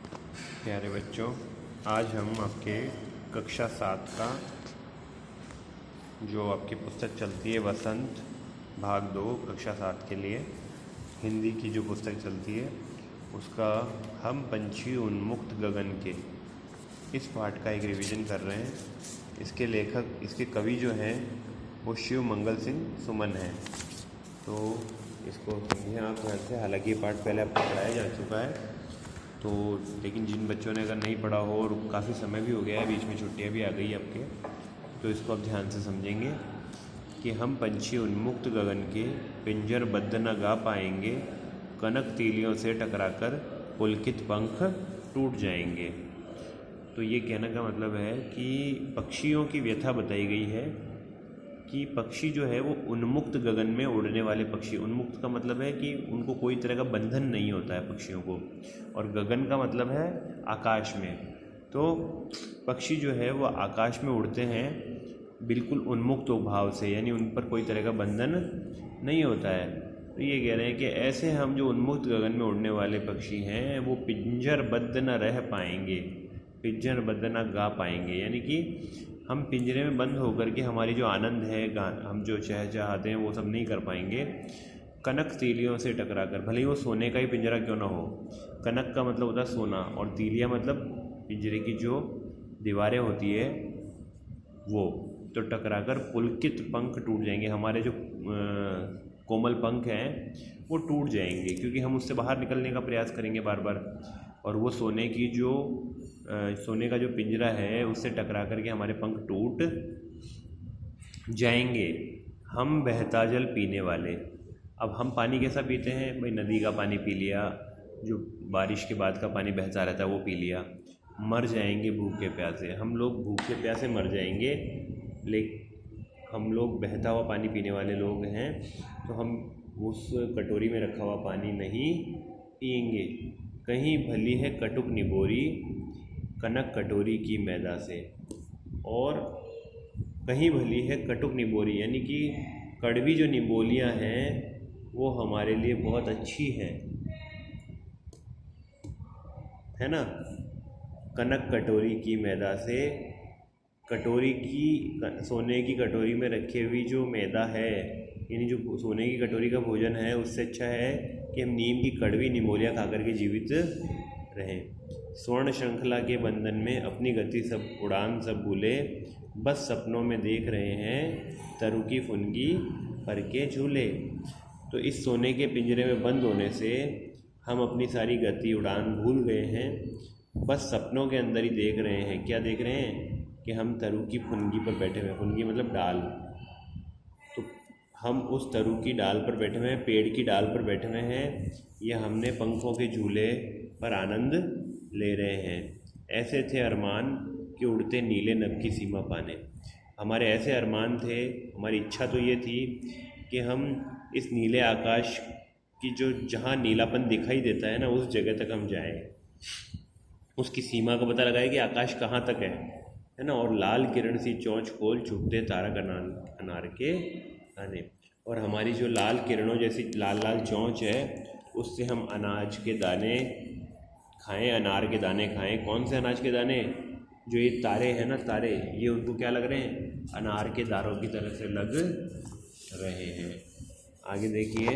प्यारे बच्चों, आज हम आपके कक्षा 7 का जो आपकी पुस्तक चलती है वसंत भाग 2 कक्षा 7 के लिए हिंदी की जो पुस्तक चलती है उसका हम पंछी उन्मुक्त गगन के इस पाठ का एक रिवीजन कर रहे हैं। इसके लेखक, इसके कवि जो हैं वो शिव मंगल सिंह सुमन हैं। तो इसको समझिए आप ध्यान से। हालांकि ये पाठ पहले आपको पढ़ाया जा चुका है, तो लेकिन जिन बच्चों ने अगर नहीं पढ़ा हो और काफ़ी समय भी हो गया है, बीच में छुट्टियां भी आ गई आपके, तो इसको आप ध्यान से समझेंगे कि हम पंछी उन्मुक्त गगन के पिंजरबद्ध न गा पाएंगे, कनक तीलियों से टकराकर पुलकित पंख टूट जाएंगे। तो ये कहने का मतलब है कि पक्षियों की व्यथा बताई गई है कि पक्षी जो है वो उन्मुक्त गगन में उड़ने वाले पक्षी। उन्मुक्त का मतलब है कि उनको कोई तरह का बंधन नहीं होता है पक्षियों को, और गगन का मतलब है आकाश में। तो पक्षी जो है वो आकाश में उड़ते हैं बिल्कुल उन्मुक्त भाव से, यानी उन पर कोई तरह का बंधन नहीं होता है। तो ये कह रहे हैं कि ऐसे हम जो उन्मुक्त गगन में उड़ने वाले पक्षी हैं वो पिंजरबद्ध न रह पाएंगे, पिंजरबद्ध न गा पाएंगे, यानी कि हम पिंजरे में बंद होकर के हमारी जो आनंद है, हम जो चाहते हैं वो सब नहीं कर पाएंगे। कनक तीलियों से टकराकर, भले ही वो सोने का ही पिंजरा क्यों ना हो। कनक का मतलब होता है सोना, और तीलियाँ मतलब पिंजरे की जो दीवारें होती है वो। तो टकराकर पुलकित पंख टूट जाएंगे, हमारे जो कोमल पंख हैं वो टूट जाएंगे, क्योंकि हम उससे बाहर निकलने का प्रयास करेंगे बार बार, और वो सोने का जो पिंजरा है उससे टकरा करके हमारे पंख टूट जाएंगे। हम बहता जल पीने वाले, अब हम पानी कैसा पीते हैं भाई? नदी का पानी पी लिया, जो बारिश के बाद का पानी बहता रहता है वो पी लिया। मर जाएंगे भूखे प्यासे, हम लोग भूखे प्यासे मर जाएंगे, लेकिन हम लोग बहता हुआ पानी पीने वाले लोग हैं, तो हम उस कटोरी में रखा हुआ पानी नहीं पिएंगे। कहीं भली है कटुक निबोरी, कनक कटोरी की मैदा से। और कहीं भली है कटुक निबोरी, यानी कि कड़वी जो निबोलियाँ हैं वो हमारे लिए बहुत अच्छी हैं, है ना। कनक कटोरी की मैदा से, कटोरी की, सोने की कटोरी में रखी हुई जो मैदा है, यानी जो सोने की कटोरी का भोजन है, उससे अच्छा है कि हम नीम की कड़वी निमोलिया खा करके जीवित रहें। स्वर्ण श्रृंखला के बंधन में अपनी गति सब उड़ान सब भूले, बस सपनों में देख रहे हैं तरु की फुनगी पर के झूले। तो इस सोने के पिंजरे में बंद होने से हम अपनी सारी गति उड़ान भूल गए हैं, बस सपनों के अंदर ही देख रहे हैं। क्या देख रहे हैं? कि हम तरु की फुनगी पर बैठे हुए हैं। फुनगी मतलब डाल। तो हम उस तरु की डाल पर बैठे हुए हैं, पेड़ की डाल पर बैठे हुए हैं, यह हमने पंखों के झूले पर आनंद ले रहे हैं। ऐसे थे अरमान कि उड़ते नीले नभ की सीमा पाने। हमारे ऐसे अरमान थे, हमारी इच्छा तो ये थी कि हम इस नीले आकाश की जो जहाँ नीलापन दिखाई देता है ना, उस जगह तक हम जाएं, उसकी सीमा का पता लगाए कि आकाश कहाँ तक है ना। और लाल किरण सी चोंच खोल छुपते तारा का अनार के दाने, और हमारी जो लाल किरणों जैसी लाल लाल चोंच है उससे हम अनाज के दाने खाएं, अनार के दाने खाएं। कौन से अनाज के दाने? जो ये तारे हैं ना, तारे, ये उनको क्या लग रहे हैं? अनार के दानों की तरह से लग रहे हैं। आगे देखिए,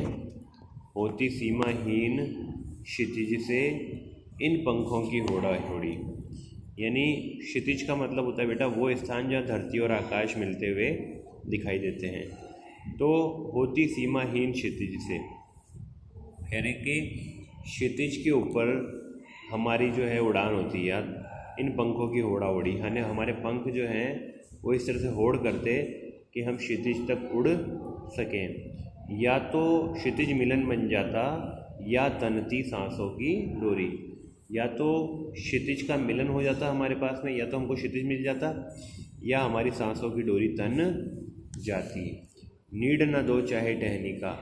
होती सीमाहीन क्षितिज से इन पंखों की होड़ा होड़ी, यानी क्षितिज का मतलब होता है बेटा वो स्थान जहाँ धरती और आकाश मिलते हुए दिखाई देते हैं। तो होती सीमाहीन क्षितिज से, यानी कि क्षितिज के ऊपर हमारी जो है उड़ान होती है यार, इन पंखों की होड़ा होड़ी, यानी हमारे पंख जो हैं वो इस तरह से होड़ करते कि हम क्षितिज तक उड़ सकें। या तो क्षितिज मिलन बन जाता या तनती सांसों की डोरी, या तो क्षितिज का मिलन हो जाता हमारे पास में, या तो हमको क्षितिज मिल जाता, या हमारी सांसों की डोरी तन जाती। नीड न दो चाहे टहनी का,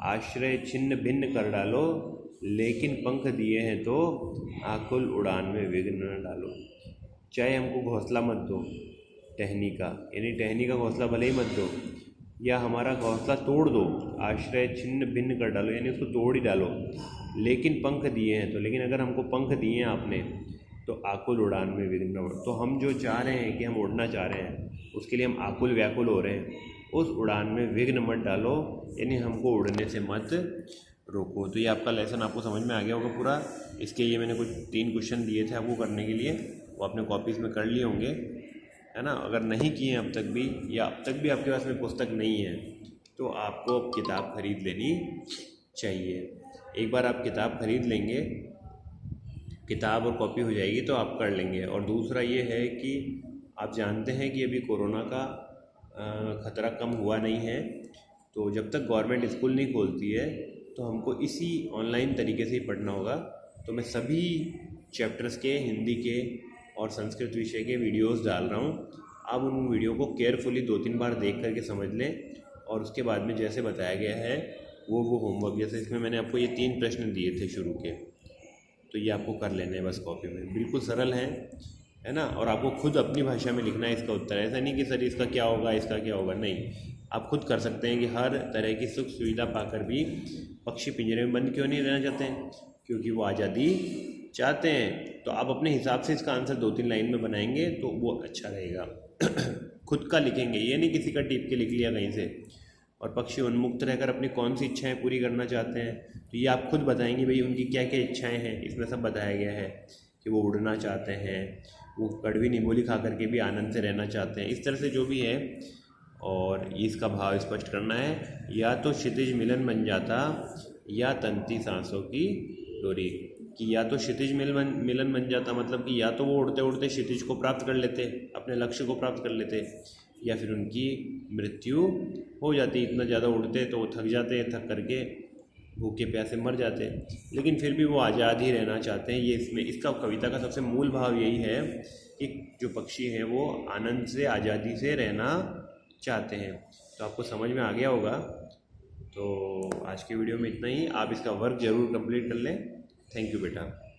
आश्रय छिन्न भिन्न कर डालो, लेकिन पंख दिए हैं तो आकुल उड़ान में विघ्न न डालो। चाहे हमको घोंसला मत दो टहनी का, यानी टहनी का घोंसला भले ही मत दो, या हमारा घोंसला तोड़ दो, आश्रय छिन्न भिन्न कर डालो, यानी उसको तोड़ ही डालो, लेकिन पंख दिए हैं, तो लेकिन अगर हमको पंख दिए हैं आपने तो आकुल उड़ान में विघ्न मत। तो हम जो चाह रहे हैं कि हम उड़ना चाह रहे हैं, उसके लिए हम आकुल व्याकुल हो रहे हैं, उस उड़ान में विघ्न मत डालो, यानी हमको उड़ने से मत रोको। तो ये आपका लेसन आपको समझ में आ गया होगा पूरा। इसके लिए मैंने कुछ 3 क्वेश्चन दिए थे आपको करने के लिए, वो आपने कॉपीज़ में कर लिए होंगे, है ना। अगर नहीं किए हैं अब तक भी, या अब तक भी आपके पास में पुस्तक नहीं है, तो आपको अब किताब खरीद लेनी चाहिए। एक बार आप किताब खरीद लेंगे, किताब और कॉपी हो जाएगी तो आप कर लेंगे। और दूसरा ये है कि आप जानते हैं कि अभी कोरोना का ख़तरा कम हुआ नहीं है, तो जब तक गवर्नमेंट स्कूल नहीं खोलती है तो हमको इसी ऑनलाइन तरीके से ही पढ़ना होगा। तो मैं सभी चैप्टर्स के, हिंदी के और संस्कृत विषय के वीडियोस डाल रहा हूँ। आप उन वीडियो को केयरफुली 2-3 बार देख करके समझ लें, और उसके बाद में जैसे बताया गया है वो होमवर्क, जैसे इसमें मैंने आपको ये 3 प्रश्न दिए थे शुरू के, तो ये आपको कर लेने हैं बस कॉपी में। बिल्कुल सरल है ना। और आपको खुद अपनी भाषा में लिखना है इसका उत्तर। ऐसा नहीं कि सर इसका क्या होगा, इसका क्या होगा, नहीं, आप खुद कर सकते हैं कि हर तरह की सुख सुविधा पाकर भी पक्षी पिंजरे में बंद क्यों नहीं रहना चाहते हैं, क्योंकि वो आज़ादी चाहते हैं। तो आप अपने हिसाब से इसका आंसर 2-3 लाइन में बनाएंगे तो वो अच्छा रहेगा। खुद का लिखेंगे, ये नहीं किसी का टिप के लिख लिया कहीं से। और पक्षी उन्मुक्त रहकर अपनी कौन सी इच्छाएं पूरी करना चाहते हैं, तो ये आप खुद बताएंगे भाई उनकी क्या क्या इच्छाएं हैं। इसमें सब बताया गया है कि वो उड़ना चाहते हैं, वो कड़वी निमोली खा करके भी आनंद से रहना चाहते हैं, इस तरह से जो भी है। और इसका भाव स्पष्ट करना है, या तो क्षितिज मिलन बन जाता या तंती सांसों की डोरी। कि या तो क्षितिज मिलन बन जाता, मतलब कि या तो वो उड़ते उड़ते क्षितिज को प्राप्त कर लेते, अपने लक्ष्य को प्राप्त कर लेते, या फिर उनकी मृत्यु हो जाती। इतना ज़्यादा उड़ते तो वो थक जाते, थक करके भूखे प्यासे मर जाते, लेकिन फिर भी वो आज़ाद ही रहना चाहते हैं। ये इसमें इसका कविता का सबसे मूल भाव यही है कि जो पक्षी हैं वो आनंद से, आज़ादी से रहना चाहते हैं। तो आपको समझ में आ गया होगा। तो आज के वीडियो में इतना ही। आप इसका वर्क ज़रूर कंप्लीट कर लें। थैंक यू बेटा।